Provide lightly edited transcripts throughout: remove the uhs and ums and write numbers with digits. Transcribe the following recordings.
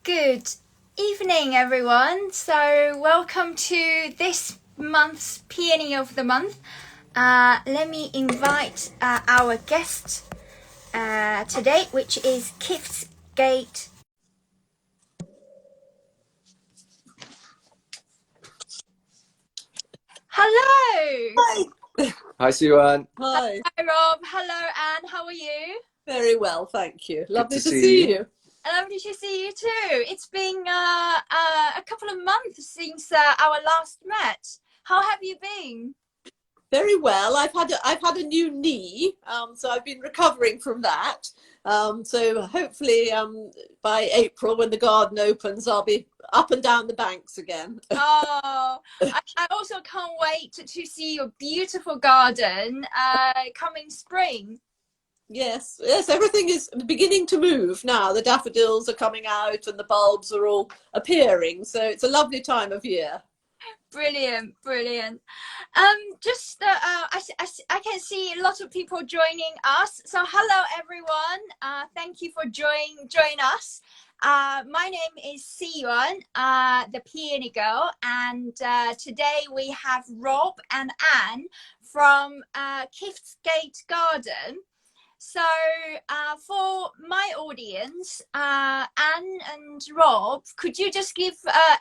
Good evening, everyone. So welcome to this month's Peony of the Month. Let me invite our guest today, which is Kiftsgate. Hello! Hi. Hi, Siwan. Hi. Hi, Rob. Hello, Anne. How are you? Very well, thank you. Lovely to to see see you. you. Lovely to see you too. It's been a couple of months since our last met. How have you been? Very well. I've had a new knee, so I've been recovering from that. So hopefully, by April, when the garden opens, I'll be up and down the banks again. Oh, I also can't wait to see your beautiful garden coming spring. Yes, everything is beginning to move now. The daffodils are coming out and the bulbs are all appearing. So it's a lovely time of year. Brilliant, brilliant. Just I can see a lot of people joining us. So hello everyone. Thank you for join us. My name is Siyuan, the Peony Girl, and today we have Rob and Anne from Kiftsgate Garden. So for my audience, Anne and Rob, could you just give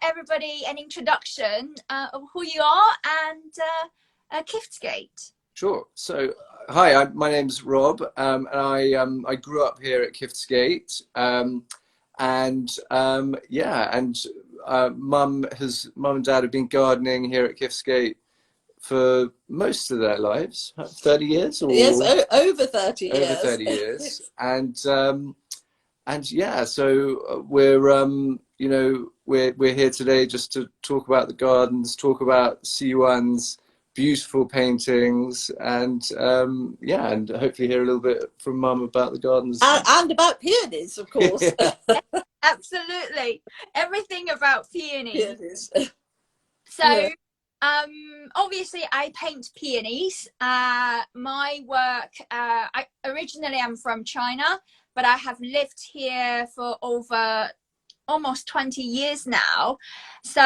everybody an introduction of who you are and Kiftsgate? Sure. So, hi, my name's Rob, and I grew up here at Kiftsgate, Mum and Dad have been gardening here at Kiftsgate for most of their lives, 30 years or Yes, over 30 years. Over 30 years, and yeah, so we're here today just to talk about the gardens, talk about C1's beautiful paintings, and and hopefully hear a little bit from Mum about the gardens and about peonies, of course. Absolutely, everything about peonies. So. Yeah. Obviously I paint peonies. My work, I originally am from China, but I have lived here for over almost 20 years now. So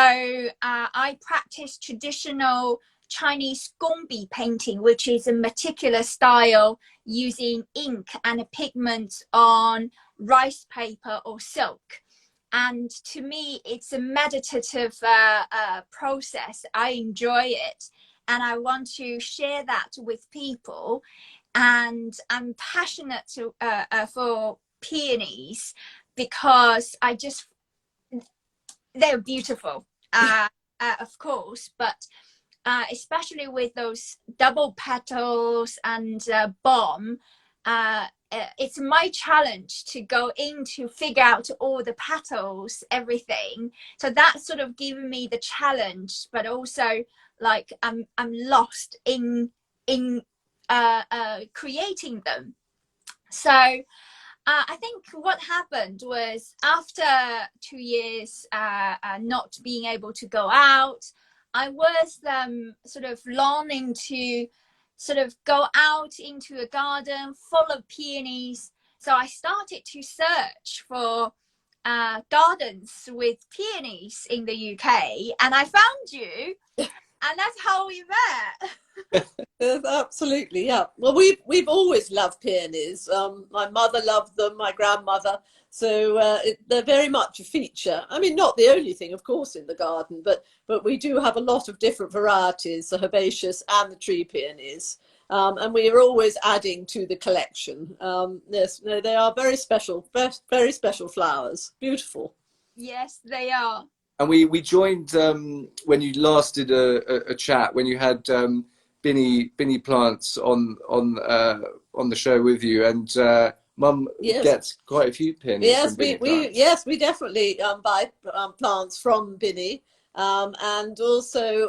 I practice traditional Chinese gongbi painting, which is a meticulous style using ink and a pigment on rice paper or silk. And to me, it's a meditative process. I enjoy it, and I want to share that with people. And I'm passionate for peonies because they're beautiful, of course, but especially with those double petals and bomb. It's my challenge to go in to figure out all the petals, everything. So that's sort of given me the challenge, but also like I'm lost in creating them. So I think what happened was after 2 years not being able to go out, I was sort of longing to sort of go out into a garden full of peonies. So I started to search for gardens with peonies in the UK, and I found you, and that's how we met. Yes, absolutely, yeah. Well, we've always loved peonies. My mother loved them, my grandmother. So they're very much a feature. I mean, not the only thing, of course, in the garden, but we do have a lot of different varieties, the herbaceous and the tree peonies. And we are always adding to the collection. Yes, no, they are very special flowers. Beautiful. Yes, they are. And we joined when you last did a chat, when you had Binny plants on the show with you, and Mum gets quite a few peonies. Yes, from Binny plants. we definitely buy plants from Binny, and also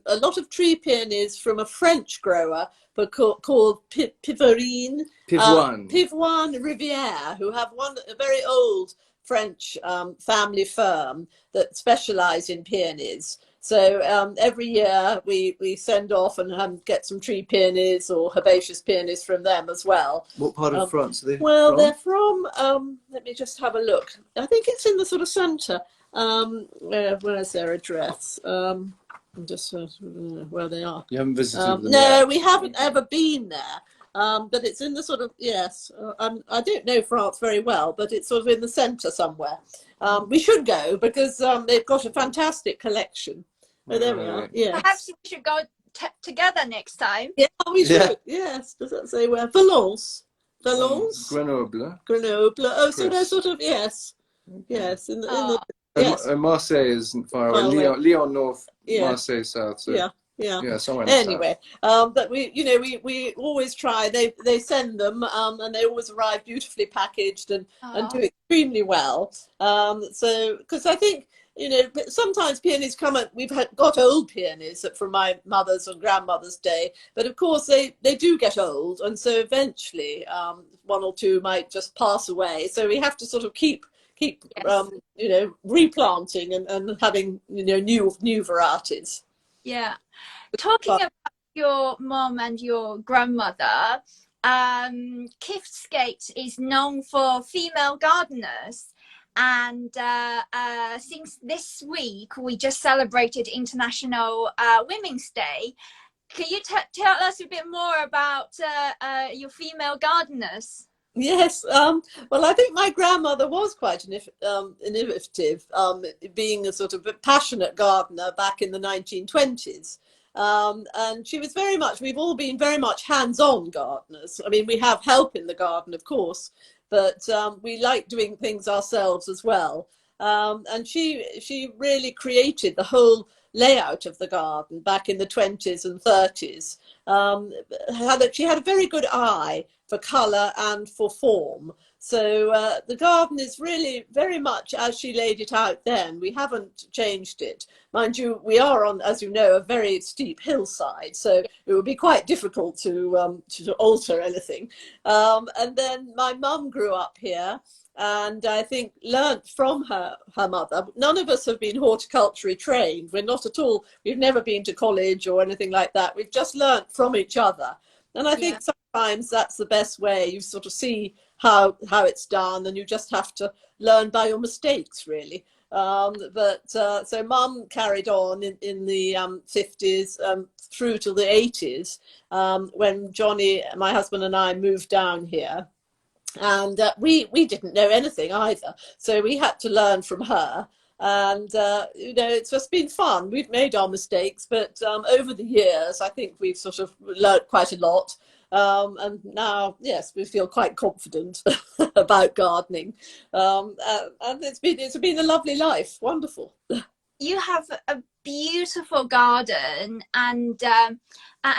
a lot of tree peonies from a French grower called Pivoine Rivière, who have a very old French family firm that specialise in peonies. So every year we send off and get some tree peonies or herbaceous peonies from them as well. What part of France are they well, from? they're from, let me just have a look. I think it's in the sort of centre. Where's their address? I'm just where they are. You haven't visited them No, yet? we haven't ever been there. But it's in the sort of, yes, I don't know France very well, but it's sort of in the centre somewhere. We should go because they've got a fantastic collection. Oh, there we are. Yes. Perhaps we should go together next time. Yeah, we should. Yes. Does that say where? Valence. Valence. Grenoble. Grenoble. Oh, so they're sort of, yes. Yes. In the yes. And Marseille isn't far away. Lyon North, Marseille South. So. Yeah, somewhere in the anyway, but we always try. They send them, and they always arrive beautifully packaged and do extremely well. So because I think sometimes peonies come at. Got old peonies from my mother's and grandmother's day, but of course they do get old, and so eventually one or two might just pass away. So we have to sort of keep replanting and having new varieties. Yeah. Talking about your mom and your grandmother, Kiftsgate is known for female gardeners. And since this week, we just celebrated International Women's Day. Can you tell us a bit more about your female gardeners? Yes, well, I think my grandmother was quite innovative, being a sort of a passionate gardener back in the 1920s. And she was we've all been very much hands-on gardeners. I mean, we have help in the garden, of course, but we like doing things ourselves as well. And she really created the whole layout of the garden back in the 20s and 30s. She had a very good eye for colour and for form. So the garden is really very much as she laid it out then. We haven't changed it. Mind you, we are on, as you know, a very steep hillside, so it would be quite difficult to alter anything. And then my mum grew up here, and I think learnt from her mother. None of us have been horticulturally trained. We're not at all. We've never been to college or anything like that. We've just learnt from each other. And I think sometimes that's the best way. You sort of see how it's done, and you just have to learn by your mistakes, really. So Mum carried on in the 50s through to the 80s when Johnny, my husband, and I moved down here. And we didn't know anything either, so we had to learn from her. And it's just been fun. We've made our mistakes, but over the years I think we've sort of learned quite a lot, and now yes, we feel quite confident about gardening, and it's been a lovely life. Wonderful. You have a beautiful garden, and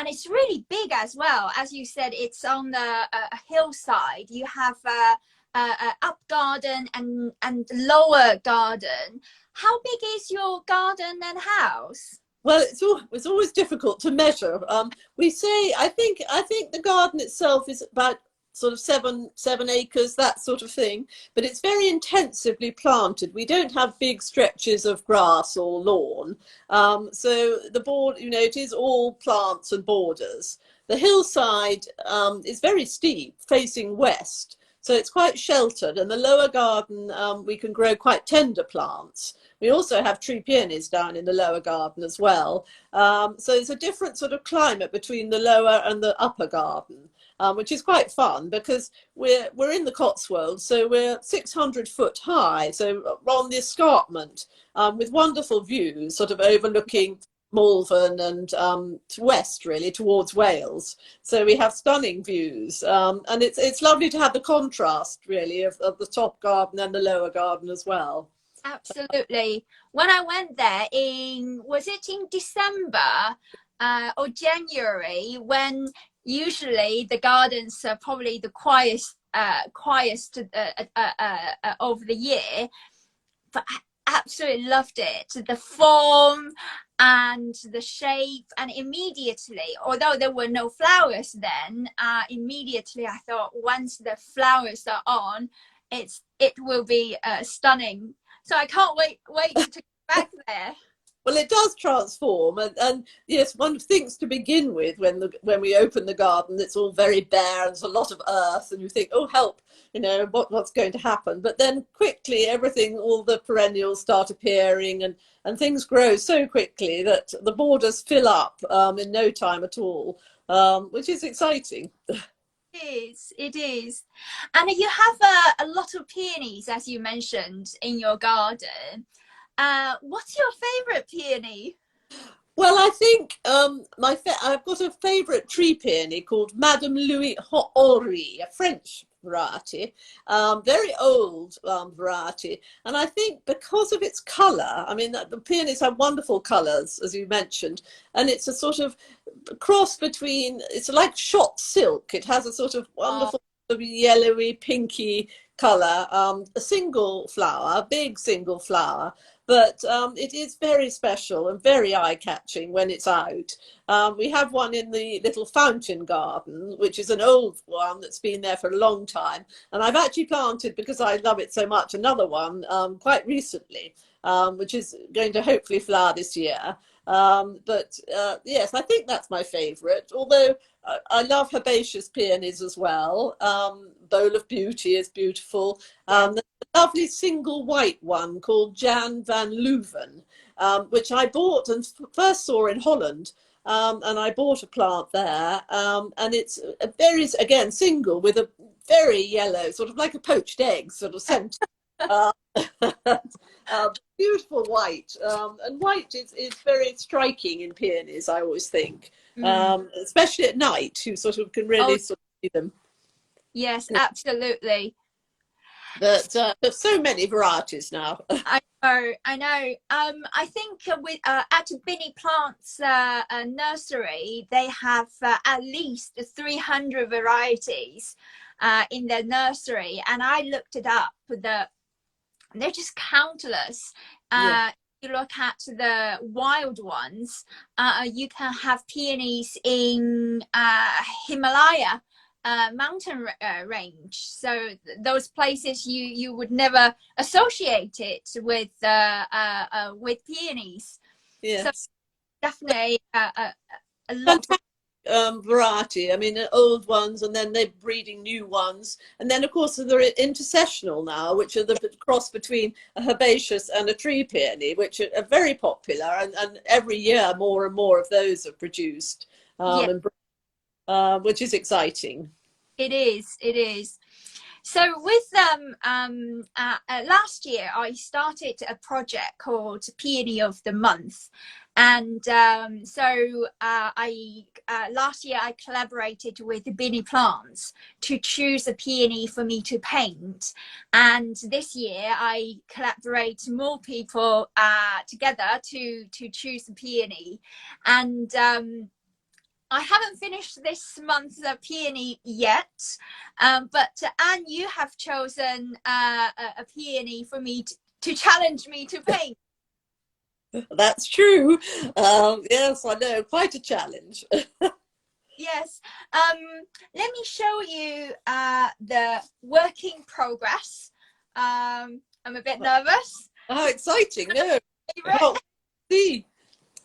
it's really big as well. As you said, it's on the hillside. You have a up garden and lower garden. How big is your garden and house? Well, it's always difficult to measure. We say I think the garden itself is about sort of seven acres, that sort of thing, but it's very intensively planted. We don't have big stretches of grass or lawn, so the it is all plants and borders. The hillside is very steep, facing west, so it's quite sheltered, and the lower garden we can grow quite tender plants. We also have tree peonies down in the lower garden as well, so it's a different sort of climate between the lower and the upper garden. Which is quite fun because we're in the Cotswolds, so we're 600 foot high, so on the escarpment, with wonderful views, sort of overlooking Malvern and to west, really, towards Wales. So we have stunning views, and it's lovely to have the contrast, really, of the top garden and the lower garden as well. Absolutely. When I went there was it in December or January, when usually the gardens are probably the quietest over the year, but I absolutely loved it. The form and the shape, and immediately, although there were no flowers then, immediately I thought once the flowers are on, it will be stunning. So I can't wait to go back there. Well, it does transform, and yes, one thinks to begin with when we open the garden, it's all very bare and there's a lot of earth, and you think, oh help, you know, what's going to happen? But then quickly, everything, all the perennials start appearing, and things grow so quickly that the borders fill up in no time at all, which is exciting. It is. And you have a lot of peonies, as you mentioned, in your garden. What's your favorite peony? Well, I think I've got a favourite tree peony called Madame Louis Horry, a French variety, very old variety. And I think because of its colour, I mean, the peonies have wonderful colours, as you mentioned, and it's a sort of cross between, it's like shot silk. It has a sort of wonderful sort of yellowy, pinky colour, a single flower, a big single flower. But it is very special and very eye-catching when it's out. We have one in the little fountain garden, which is an old one that's been there for a long time. And I've actually planted, because I love it so much, another one quite recently, which is going to hopefully flower this year. Yes, I think that's my favourite, although I love herbaceous peonies as well. Bowl of Beauty is beautiful. There's a lovely single white one called Jan van Leuven, which I bought and first saw in Holland. And I bought a plant there, and it's a very, again, single with a very yellow, sort of like a poached egg sort of scent. Beautiful white, and white is very striking in peonies, I always think, especially at night. You sort of can really sort of see them. Yes, absolutely. But there's so many varieties now. I know. I think with at Peony Plants nursery, they have at least 300 varieties in their nursery, and I looked it up. They're just countless. You look at the wild ones, you can have peonies in Himalaya mountain range. So those places you would never associate it with peonies. Yes. So definitely a lot. Variety. I mean, old ones, and then they're breeding new ones, and then of course they're intersessional now, which are the cross between a herbaceous and a tree peony, which are very popular, and every year more and more of those are produced, which is exciting. It is. So with last year I started a project called Peony of the Month, and last year I collaborated with Peony Plants to choose a peony for me to paint, and this year I collaborate more people together to choose a peony, and I haven't finished this month's peony yet, but Anne, you have chosen a peony for me to challenge me to paint. That's true. Yes, I know, quite a challenge. Yes. Let me show you the work in progress. I'm a bit nervous. How exciting. No. Oh, see.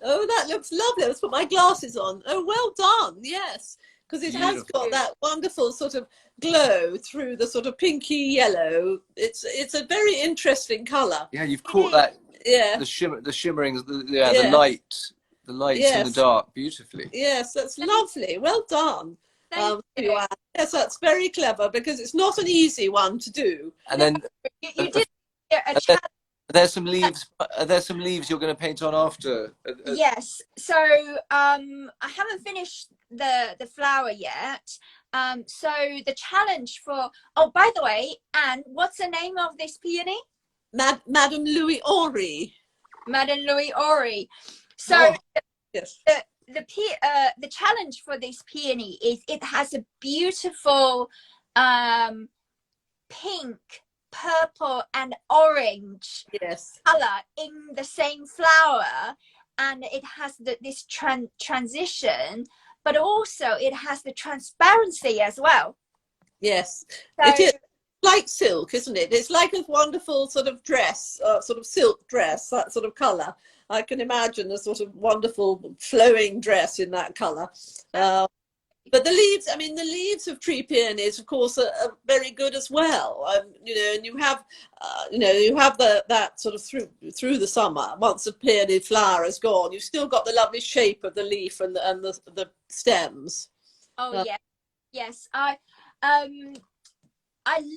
Oh, that looks lovely. Let's put my glasses on. Oh, well done. Yes, because it has got that wonderful sort of glow through the sort of pinky yellow. It's a very interesting colour. Yeah, you've caught that. Yeah. The shimmering, the light in the dark, beautifully. Yes, that's lovely. Well done. Thank you. Yes, that's very clever, because it's not an easy one to do. And then you did a challenge. There's some leaves. Are there some leaves you're going to paint on after? Yes. So I haven't finished the flower yet. So the challenge for. Oh, by the way, Anne, what's the name of this peony? Madame Louis Horry. Madame Louis Horry. So yes. The challenge for this peony is it has a beautiful pink, purple and orange color in the same flower, and it has this transition, but also it has the transparency as well. Yes, so, it is like silk, isn't it? It's like a wonderful sort of dress, sort of silk dress, that sort of color. I can imagine a sort of wonderful flowing dress in that colour. But the leaves, I mean, the leaves of tree peonies, of course, are very good as well. You know, and you have that sort of through the summer. Once the peony flower is gone, you've still got the lovely shape of the leaf and the stems. Oh yeah, yes. I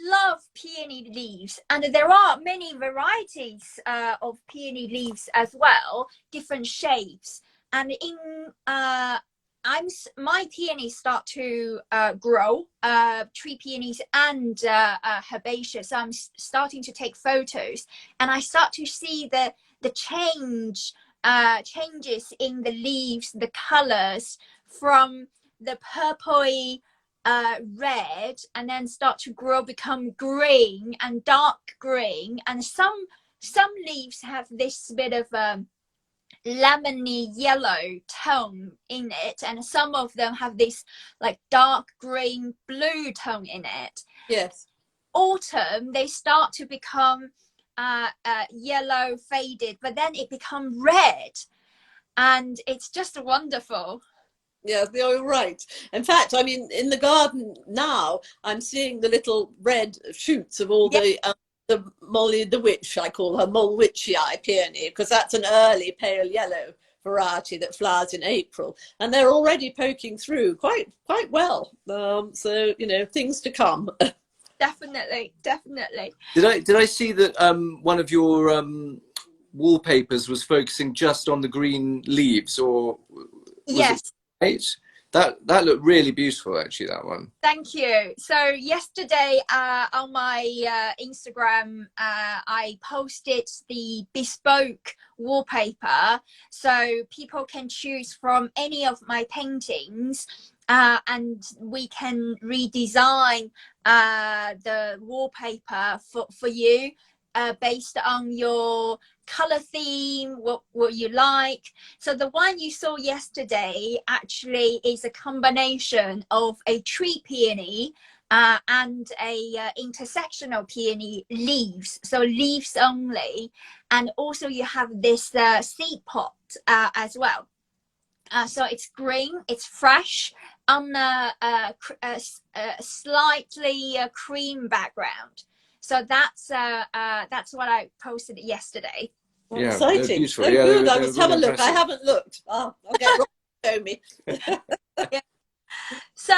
love peony leaves, and there are many varieties of peony leaves as well, different shapes. And in my peonies start to grow, tree peonies and herbaceous. So I'm starting to take photos, and I start to see the changes in the leaves, the colors from the purpley red, and then start to grow, become green and dark green, and some leaves have this bit of lemony yellow tone in it, and some of them have this like dark green blue tone in it. Yes. Autumn they start to become yellow faded, but then it becomes red, and it's just wonderful. Yeah, you're right. In fact, I mean, in the garden now, I'm seeing the little red shoots of all the Molly the Witch, I call her Molwitchii peony, because that's an early pale yellow variety that flowers in April, and they're already poking through quite well. So you know, things to come. Definitely. Did I see that one of your wallpapers was focusing just on the green leaves, or yes? Right. That looked really beautiful, actually, that one. Thank you. So yesterday on my Instagram, I posted the bespoke wallpaper, so people can choose from any of my paintings, and we can redesign the wallpaper for you based on your color theme, what you like. So the one you saw yesterday actually is a combination of a tree peony and a intersectional peony leaves, so leaves only, and also you have this seed pot as well. So it's green, it's fresh on a slightly cream background. So that's what I posted yesterday. Yeah, exciting. Beautiful. Oh, yeah, good. I must have a look. I haven't looked. I'll get Rob to show me. Yeah. So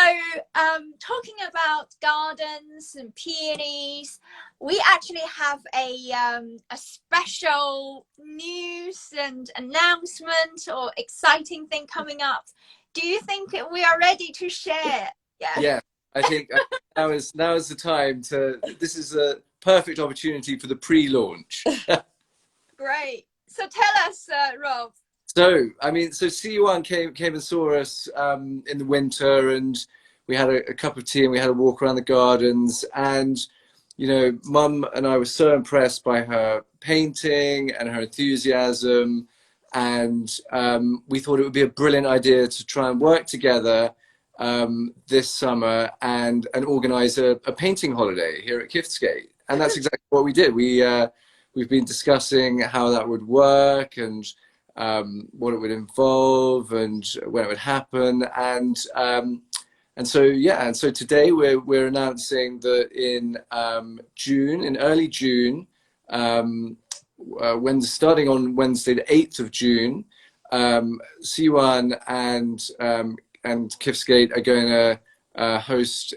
talking about gardens and peonies, we actually have a special news and announcement or exciting thing coming up. Do you think we are ready to share? Yeah, I think now is the time to. This is a perfect opportunity for the pre-launch. Great. So tell us, Rob. So, I mean, so C1 came and saw us in the winter, and we had a cup of tea and we had a walk around the gardens. And, you know, Mum and I were so impressed by her painting and her enthusiasm. And we thought it would be a brilliant idea to try and work together this summer and organize a painting holiday here at Kiftsgate. And that's exactly what we did. We've been discussing how that would work and what it would involve and when it would happen, and so today we're announcing that in early June, when starting on Wednesday the 8th of June, C1 and Kiftsgate are going to host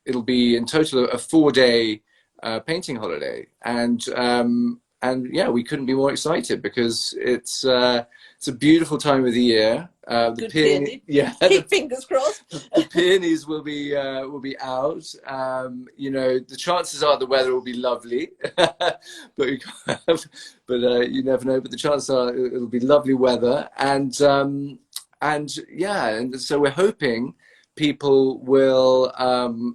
it'll be in total a 4-day painting holiday, and yeah, we couldn't be more excited because it's a beautiful time of the year. The peony, yeah, keep fingers crossed. The peonies will be out. You know, the chances are the weather will be lovely, but you never know. But the chances are it'll be lovely weather, and yeah, and so we're hoping people will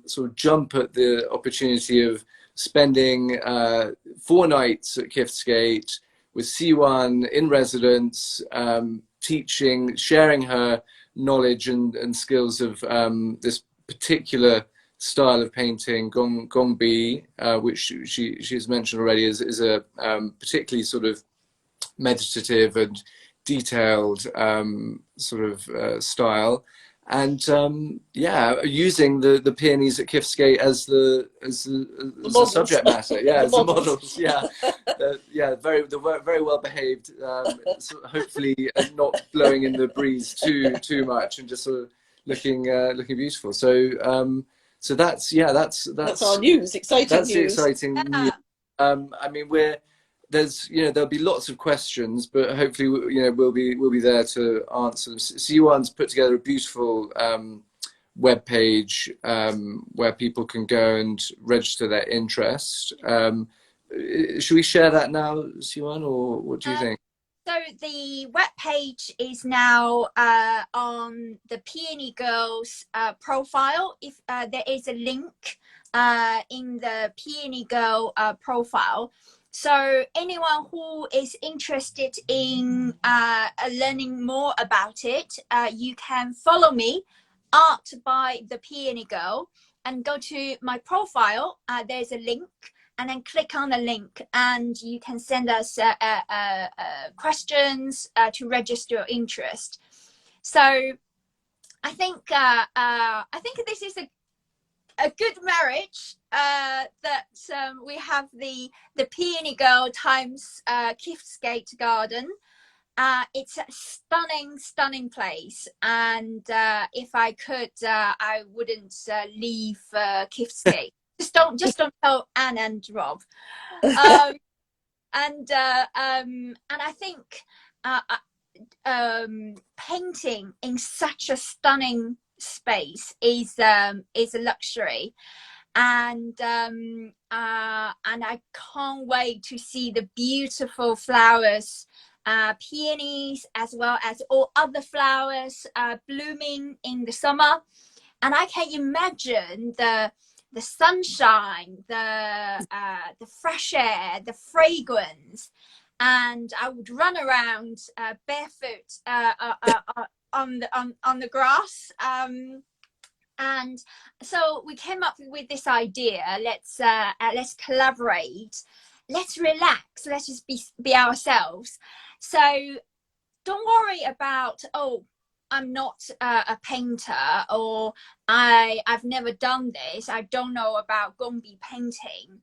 sort of jump at the opportunity of spending 4 nights at Kiftsgate with C1 in residence, teaching, sharing her knowledge and skills of this particular style of painting, Gongbi, which she's mentioned already is a particularly sort of meditative and detailed sort of style. And yeah, using the peonies at Kiftsgate as the subject matter, yeah, as the models, yeah, yeah, very well behaved. So hopefully not blowing in the breeze too much, and just sort of looking beautiful. So so that's our news. Exciting that's news. the exciting news. I mean, there's there'll be lots of questions, but hopefully we'll be there to answer them. Siwan's put together a beautiful web page where people can go and register their interest. Should we share that now, Siwan, or what do you think? So the web page is now on the Peony Girls profile. If there is a link in the Peony Girl profile. So anyone who is interested in learning more about it, you can follow me, Art by the Peony Girl, and go to my profile. There's a link, and then click on the link, and you can send us questions to register your interest. So I think this is a good marriage that we have the Peony Girl times Kiftsgate Garden. It's a stunning place, and if I could, I wouldn't leave Kiftsgate. Just don't tell Anne and Rob. And I think painting in such a stunning space is a luxury, and I can't wait to see the beautiful flowers, peonies as well as all other flowers blooming in the summer. And I can imagine the sunshine, the fresh air, the fragrance, and I would run around barefoot on the grass. And so we came up with this idea. Let's collaborate. Let's relax. Let's just be ourselves. So don't worry about, oh, I'm not a painter, or I've never done this. I don't know about Gongbi painting.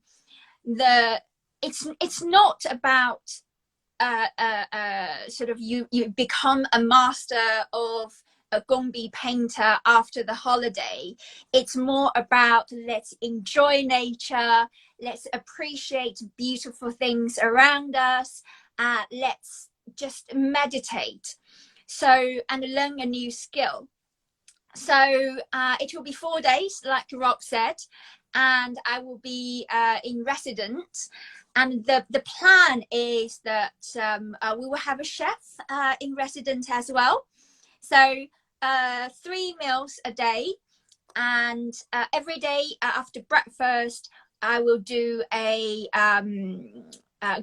It's not about sort of you become a master of a Gongbi painter after the holiday. It's more about let's enjoy nature, let's appreciate beautiful things around us, let's just meditate. So, and learn a new skill. So it will be 4 days, like Rob said, and I will be in residence. And the plan is that we will have a chef in residence as well. So 3 meals a day, and every day after breakfast, I will do a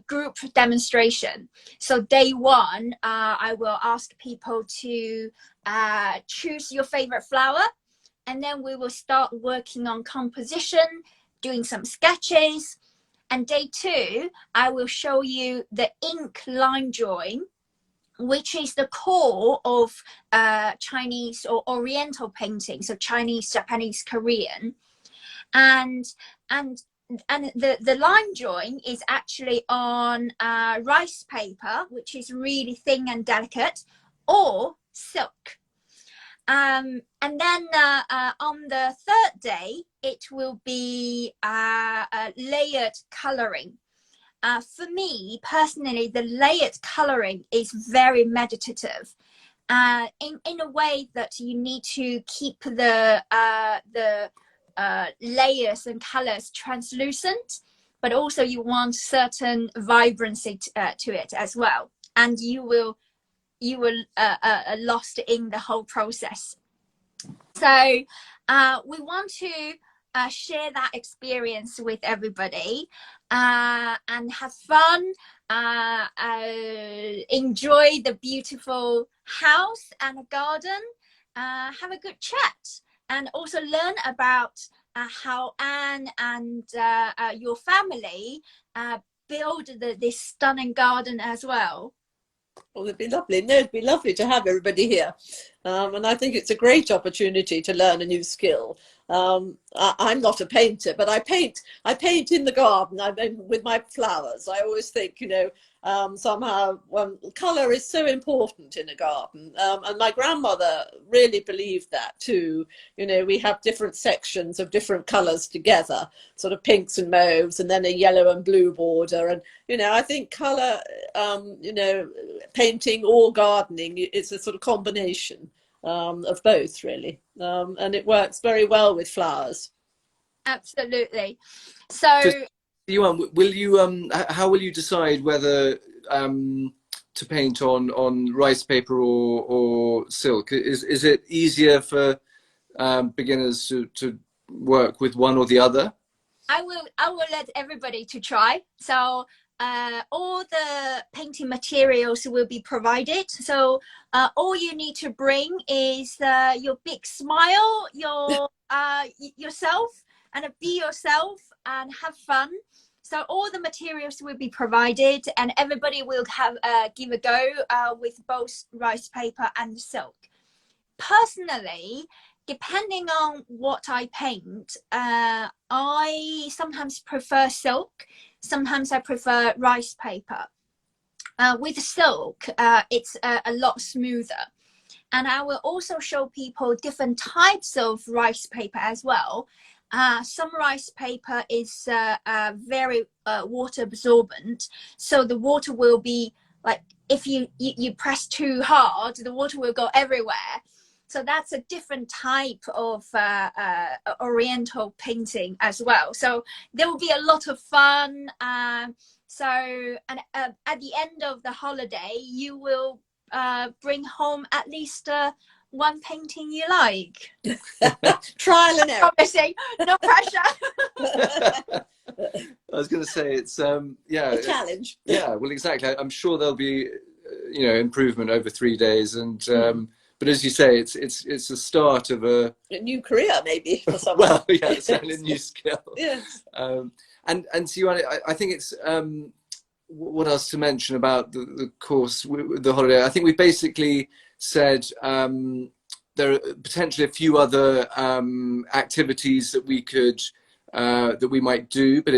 group demonstration. So day 1, I will ask people to choose your favorite flower, and then we will start working on composition, doing some sketches. And day 2, I will show you the ink line drawing, which is the core of Chinese or Oriental painting, so Chinese, Japanese, Korean. And the line drawing is actually on rice paper, which is really thin and delicate, or silk. And then on the 3rd day, it will be layered coloring. For me personally, the layered coloring is very meditative, in a way that you need to keep the layers and colors translucent, but also you want certain vibrancy to it as well, and you will lost in the whole process. So we want to share that experience with everybody, and have fun, enjoy the beautiful house and garden, have a good chat, and also learn about how Anne and your family build this stunning garden as well. Well, it'd be lovely. No, it'd be lovely to have everybody here. And I think it's a great opportunity to learn a new skill. I'm not a painter, but I paint in the garden. I mean, with my flowers. I always think, you know, somehow colour is so important in a garden. And my grandmother really believed that too. You know, we have different sections of different colours together, sort of pinks and mauves, and then a yellow and blue border. And, you know, I think colour, you know, painting or gardening, it's a sort of combination of both, really. And it works very well with flowers. Absolutely. So, Yuan, will you how will you decide whether to paint on rice paper or silk? Is it easier for beginners to work with one or the other? I will let everybody to try. So all the painting materials will be provided. So all you need to bring is your big smile, your yourself, and be yourself and have fun. So all the materials will be provided, and everybody will have give a go with both rice paper and silk. Personally, depending on what I paint, I sometimes prefer silk, sometimes I prefer rice paper. With silk, it's a lot smoother. And I will also show people different types of rice paper as well. Some rice paper is very water absorbent, so the water will be like, if you press too hard, the water will go everywhere. So that's a different type of oriental painting as well. So there will be a lot of fun. At the end of the holiday, you will bring home at least one painting you like. Trial and error. Promising, no pressure. I was going to say it's yeah, a challenge. Yeah, well, exactly. I'm sure there'll be you know, improvement over 3 days, and but as you say, it's the start of a new career, maybe, for someone. Well, yeah, it's a new skill. Yes. And so I think it's what else to mention about the course, the holiday? I think we basically said there are potentially a few other activities that we could that we might do, but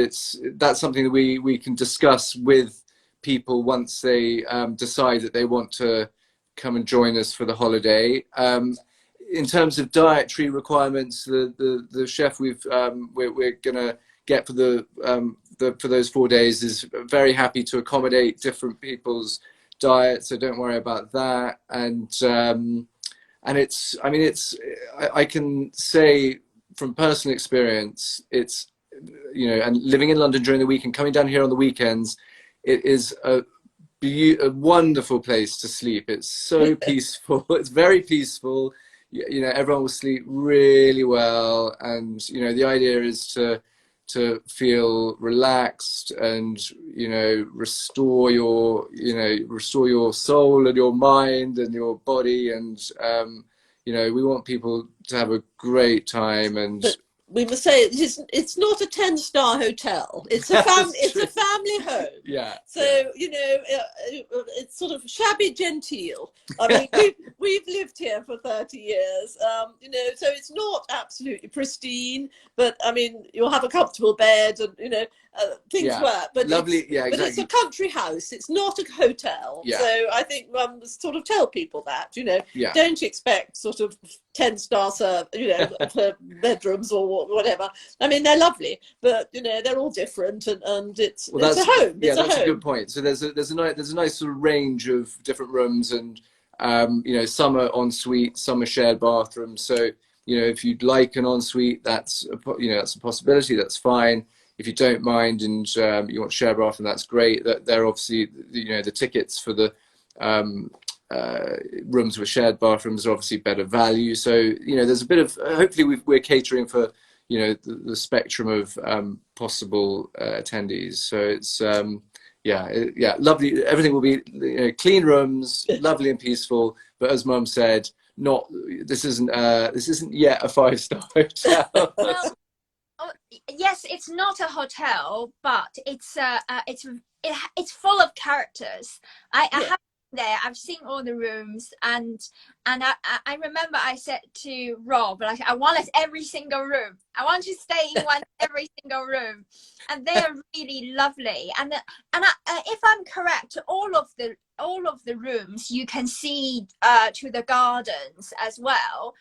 that's something that we can discuss with people once they decide that they want to come and join us for the holiday. In terms of dietary requirements, the chef we're gonna get for those 4 days is very happy to accommodate different people's diet, so don't worry about that. And it's, I mean, I can say from personal experience, it's, you know, and living in London during the week and coming down here on the weekends, it is a wonderful place to sleep. It's so peaceful. It's very peaceful. You know, everyone will sleep really well, and you know, the idea is to feel relaxed and, you know, restore your soul and your mind and your body, and you know, we want people to have a great time. And we must say it's not a 10-star hotel. It's a family home. Yeah. So yeah. You know, it's sort of shabby genteel. I mean, we've lived here for 30 years. You know, so it's not absolutely pristine, but I mean, you'll have a comfortable bed, and you know, things work. But lovely. Yeah, exactly. But it's a country house. It's not a hotel. Yeah. So I think sort of tell people that, you know, don't expect sort of 10-star you know, bedrooms or whatever. I mean, they're lovely, but you know, they're all different, and it's a home. Yeah, that's a good point. So there's a nice sort of range of different rooms, and you know, some are ensuite, some are shared bathrooms. So you know, if you'd like an ensuite, that's a possibility. That's fine. If you don't mind and you want shared bathroom, that's great. That they're obviously, you know, the tickets for the rooms with shared bathrooms are obviously better value. So you know, there's a bit of, hopefully we're catering for, you know, the spectrum of possible attendees. So it's yeah, lovely. Everything will be, you know, clean rooms, lovely and peaceful. But as Mum said, this isn't yet a 5-star hotel. Well, yes, it's not a hotel, but it's full of characters. I have been there. I've seen all the rooms, and I remember I said to Rob, like, I wanted every single room. I want to stay in every single room, and they are really lovely. And if I'm correct, all of the rooms you can see to the gardens as well.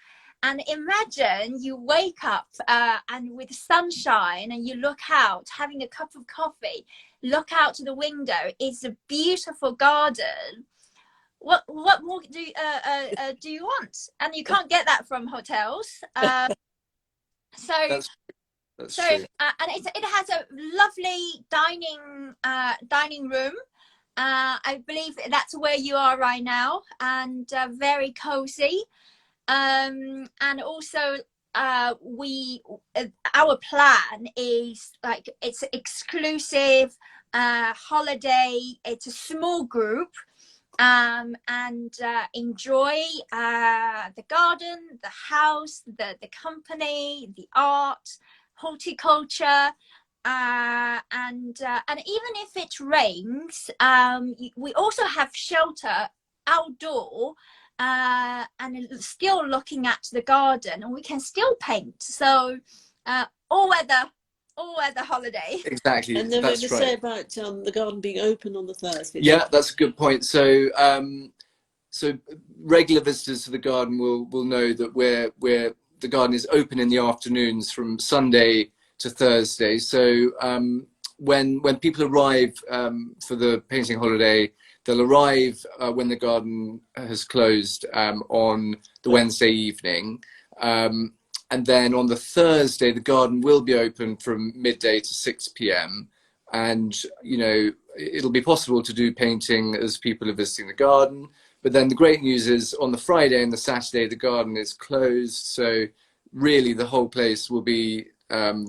And imagine you wake up and with sunshine, and you look out, having a cup of coffee, look out to the window. It's a beautiful garden. What more do you want? And you can't get that from hotels. So That's so true. And it has a lovely dining room. I believe that's where you are right now, and very cozy. And also our plan is like, it's exclusive holiday. It's a small group, and enjoy the garden, the house, the company, the art, horticulture. And even if it rains, we also have shelter outdoor, and still looking at the garden, and we can still paint. So all weather holiday. Exactly. And then that's we right. say about the garden being open on the Thursday. Yeah, that's a good point. So so regular visitors to the garden will know that the garden is open in the afternoons from Sunday to Thursday. So when people arrive for the painting holiday, they'll arrive when the garden has closed on the Wednesday evening. And then on the Thursday, the garden will be open from midday to 6 p.m. And, you know, it'll be possible to do painting as people are visiting the garden. But then the great news is, on the Friday and the Saturday, the garden is closed. So really the whole place will be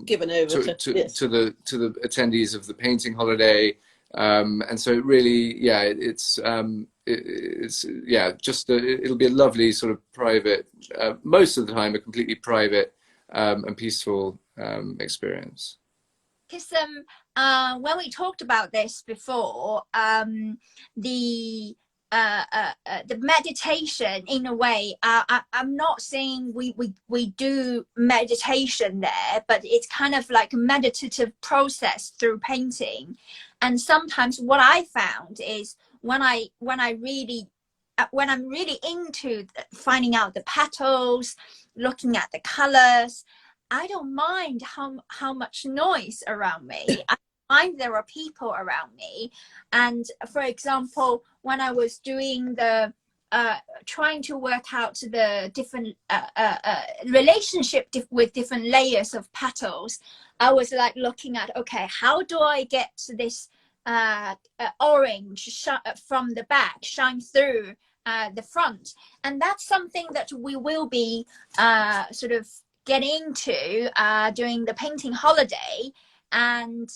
given over to the attendees of the painting holiday. And so really, yeah, it's just it'll be a lovely sort of private, most of the time a completely private and peaceful experience. Because when we talked about this before, the meditation, in a way, I'm not saying we do meditation there, but it's kind of like a meditative process through painting. And sometimes what I found is, when I'm really into finding out the petals, looking at the colors, I don't mind how much noise around me. I find there are people around me. And for example, when I was doing the trying to work out the different relationship with different layers of petals, I was like looking at, okay, how do I get this orange from the back shine through the front? And that's something that we will be sort of get into during the painting holiday. And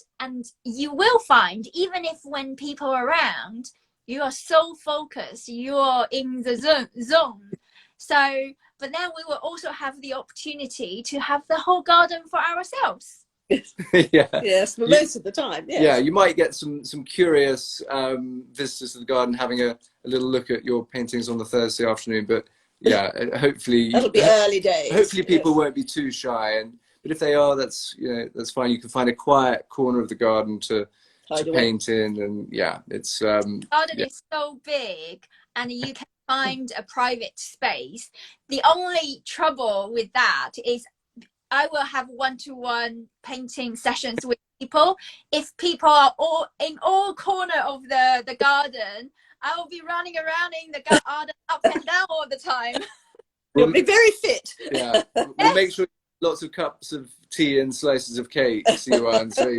you will find, even if when people are around, you are so focused, you're in the zone. So, but then we will also have the opportunity to have the whole garden for ourselves. Yeah. Yes, but most of the time, yes. Yeah, you might get some curious visitors to the garden having a little look at your paintings on the Thursday afternoon, but yeah, hopefully that'll be early days. Hopefully people won't be too shy, but if they are, that's that's fine. You can find a quiet corner of the garden to paint in, and yeah, it's the garden is so big, and you can find a private space. The only trouble with that is, I will have one-to-one painting sessions with people. If people are all in all corner of the garden, I will be running around in the garden up and down all the time. You'll be very fit. Yeah, we'll make sure lots of cups of tea and slices of cake, Siwan. So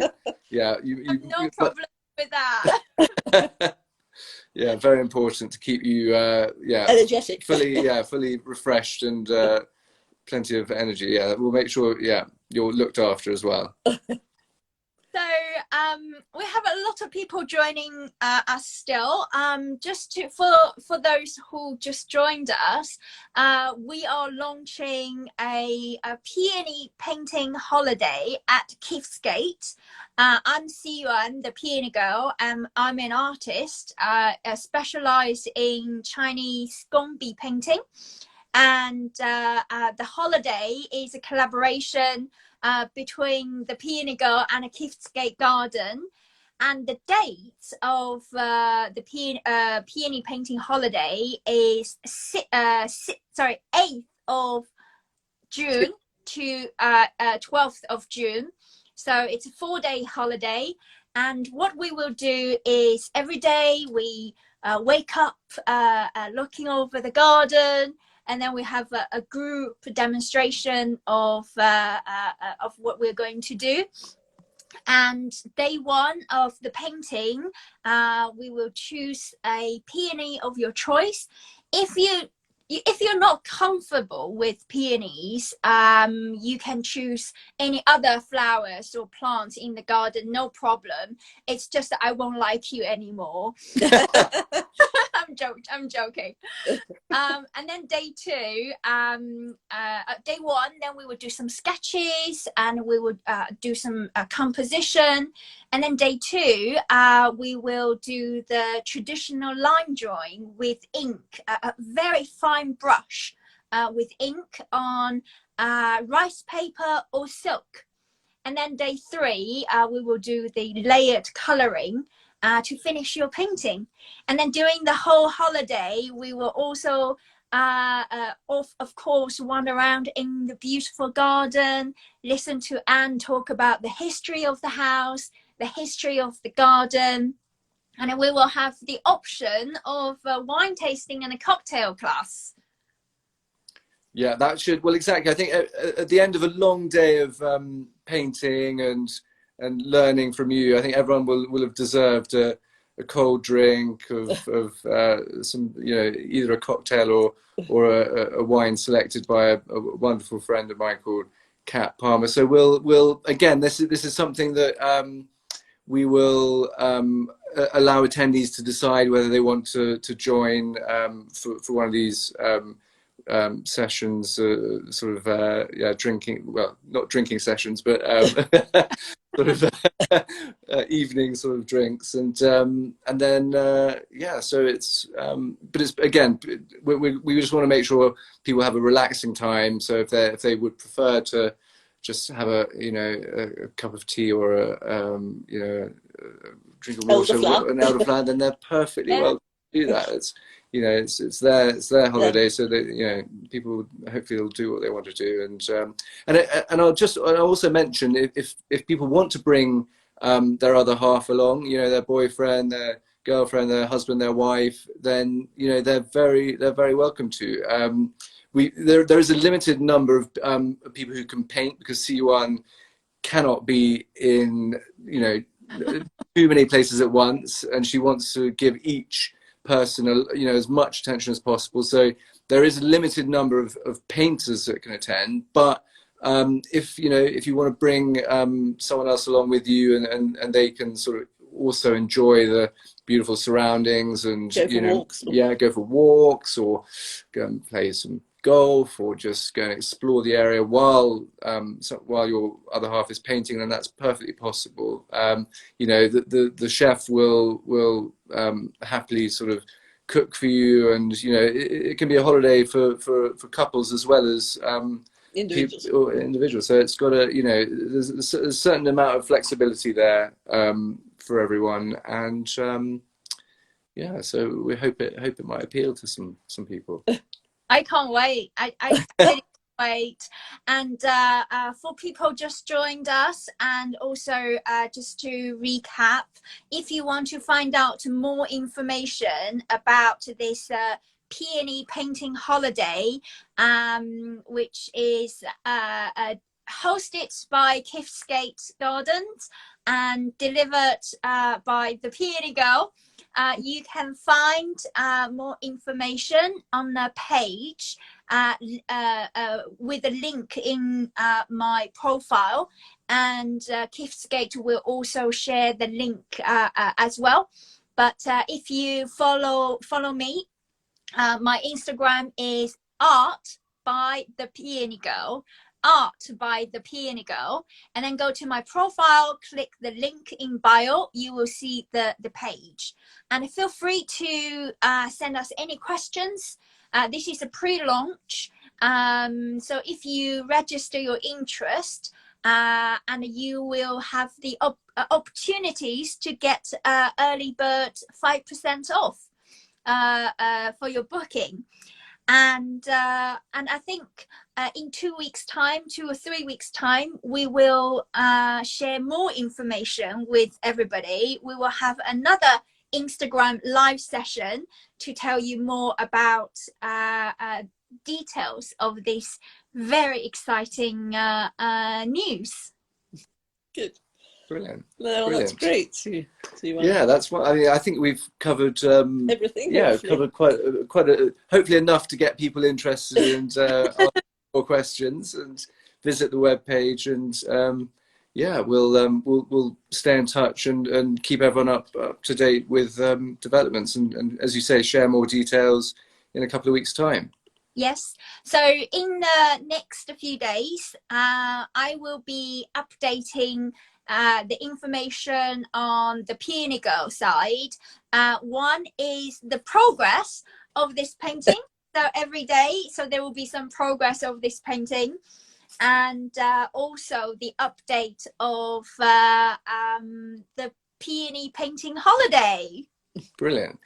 yeah, no problem with that. Yeah, very important to keep you energetic, fully refreshed and plenty of energy. Yeah, we'll make sure you're looked after as well. So we have a lot of people joining us still. For those who just joined us, we are launching a peony painting holiday at Kiftsgate. I'm Siyuan, the peony girl, and I'm an artist specialized in Chinese gongbi painting. And the holiday is a collaboration between the Peony Girl and a Kiftsgate Garden. And the date of the Peony Painting Holiday is 8th of June to 12th of June. So it's a 4-day holiday. And what we will do is every day we wake up looking over the garden, and then we have a group demonstration of what we're going to do. And day one of the painting, we will choose a peony of your choice. If you're not comfortable with peonies, you can choose any other flowers or plants in the garden, no problem. It's just that I won't like you anymore. I'm joking. And then day two, day one, then we would do some sketches and we would do some composition. And then day two, we will do the traditional line drawing with ink, a very fine brush with ink on rice paper or silk. And then day three, we will do the layered coloring to finish your painting. And then during the whole holiday, we will also of course wander around in the beautiful garden, listen to Anne talk about the history of the house, the history of the garden, and then we will have the option of wine tasting and a cocktail class. Yeah, that should, well, exactly. I think at the end of a long day of painting and learning from you, I think everyone will have deserved a cold drink of some, either a cocktail or a wine selected by a wonderful friend of mine called Kat Palmer. So we'll again, this is something that we will allow attendees to decide whether they want to join for one of these sessions, drinking, well, not drinking sessions, but sort of evening sort of drinks, and then so it's but it's, again, we just want to make sure people have a relaxing time. So if they would prefer to just have a cup of tea or a drink of water, an elderflower, then they're perfectly well to do that. It's their holiday, so that people hopefully will do what they want to do. And I'll also mention, if people want to bring their other half along, their boyfriend, their girlfriend, their husband, their wife, then they're very welcome to. There is a limited number of people who can paint, because C1 cannot be in too many places at once, and she wants to give each person as much attention as possible. So there is a limited number of painters that can attend, but if you want to bring someone else along with you, and they can sort of also enjoy the beautiful surroundings and go for walks or go and play some golf, or just go and explore the area while your other half is painting, then that's perfectly possible. The chef will happily sort of cook for you, and it can be a holiday for couples as well as individuals. So it's got there's a certain amount of flexibility there for everyone, and so we hope it might appeal to some people. I can't wait. I really can't wait. And for people just joined us, and also just to recap, if you want to find out more information about this Peony Painting Holiday, which is hosted by Kiftsgate Garden and delivered by the Peony Girl, you can find more information on the page with a link in my profile. and Kiftsgate will also share the link as well. But if you follow me, my Instagram is art by the Peony Girl, art by the Peony Girl, and then go to my profile, click the link in bio, you will see the page. And feel free to send us any questions. This is a pre-launch, so if you register your interest, and you will have the opportunities to get early bird 5% off for your booking. And I think in 2 weeks time, 2 or 3 weeks time, we will share more information with everybody. We will have another Instagram live session to tell you more about details of this very exciting news. Good. Brilliant. No, Brilliant. That's great. Yeah, that's what I mean. I think we've covered everything. Yeah, hopefully. Covered quite hopefully enough to get people interested and ask more questions and visit the webpage. And yeah, we'll stay in touch and keep everyone up to date with developments. And as you say, share more details in a couple of weeks' time. Yes. So in the next few days, I will be updating the information on the Peony Girl side. One is the progress of this painting. So every day, so there will be some progress of this painting, and also the update of the Peony Painting Holiday. Brilliant.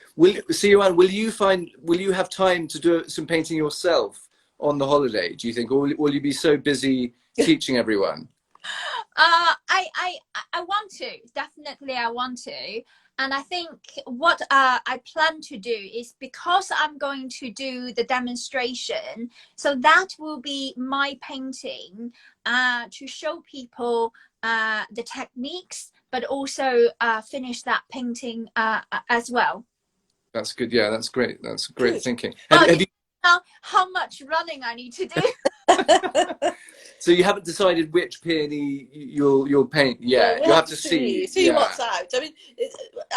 Joanne, will you have time to do some painting yourself on the holiday, do you think, or will you be so busy teaching everyone? I want to, definitely I want to. And I think what I plan to do is, because I'm going to do the demonstration, so that will be my painting to show people the techniques, but also finish that painting as well. That's good. Yeah, that's great. That's great thinking. Have you know how much running I need to do? So you haven't decided which peony you'll paint yet. We'll you'll have to see what's out. I mean,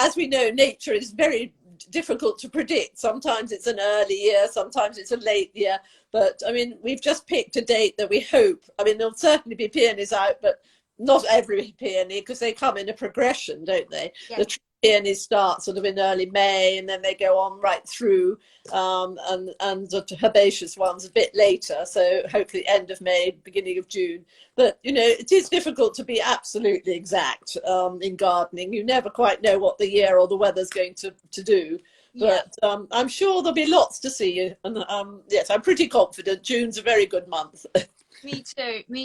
as we know, nature is very difficult to predict. Sometimes it's an early year, sometimes it's a late year. But I mean, we've just picked a date that we hope. I mean, there'll certainly be peonies out, but not every peony, because they come in a progression, don't they? Yes. The peonies start sort of in early May, and then they go on right through, and the herbaceous ones a bit later, so hopefully end of May, beginning of June. But you know, it is difficult to be absolutely exact in gardening. You never quite know what the year or the weather's going to do. But I'm sure there'll be lots to see, and yes, I'm pretty confident June's a very good month. Me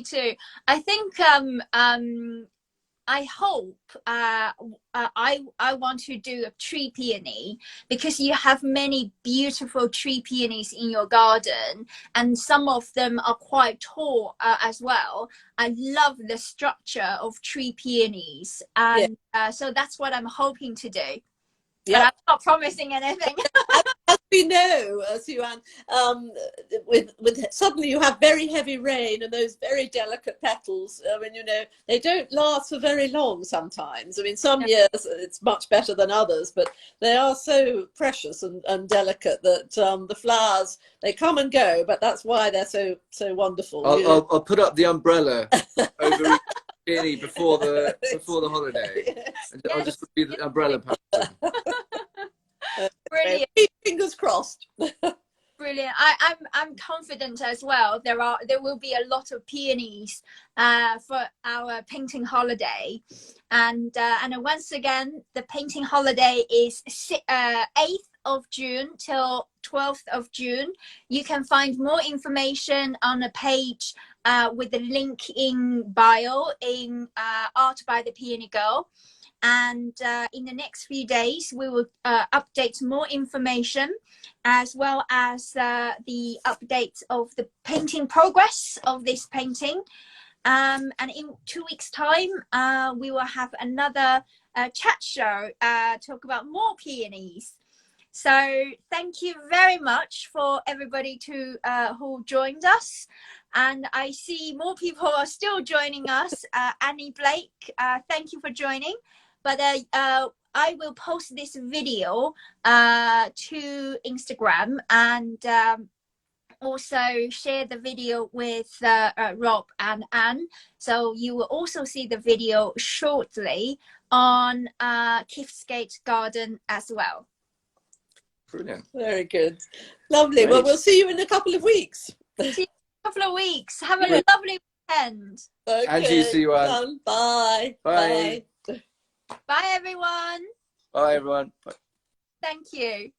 too. I think I hope I want to do a tree peony, because you have many beautiful tree peonies in your garden, and some of them are quite tall as well. I love the structure of tree peonies, and so that's what I'm hoping to do. Yeah, I'm not promising anything. As we know, Sue-Ann, with suddenly you have very heavy rain and those very delicate petals. I mean, you know, they don't last for very long sometimes. I mean, some years it's much better than others, but they are so precious and delicate that the flowers, they come and go, but that's why they're so wonderful. I'll put up the umbrella over each peony before the holiday. Yes. I'll just put the umbrella pattern. Brilliant. Fingers crossed. Brilliant. I'm confident as well. There will be a lot of peonies for our painting holiday, and once again, the painting holiday is 8th of June till 12th of June. You can find more information on a page with the link in bio in Art by the Peony Girl. And in the next few days, we will update more information, as well as the updates of the painting progress of this painting. And in 2 weeks' time, we will have another chat show, talk about more peonies. So thank you very much for everybody who joined us. And I see more people are still joining us. Annie Blake, thank you for joining. But I will post this video to Instagram, and also share the video with Rob and Anne. So you will also see the video shortly on Kiftsgate Garden as well. Brilliant. Very good. Lovely. Great. Well, we'll see you in a couple of weeks. See you in a couple of weeks. Have a lovely weekend. Okay. And you, see you on. Bye. Bye. Bye, everyone. Bye, everyone. Bye. Thank you.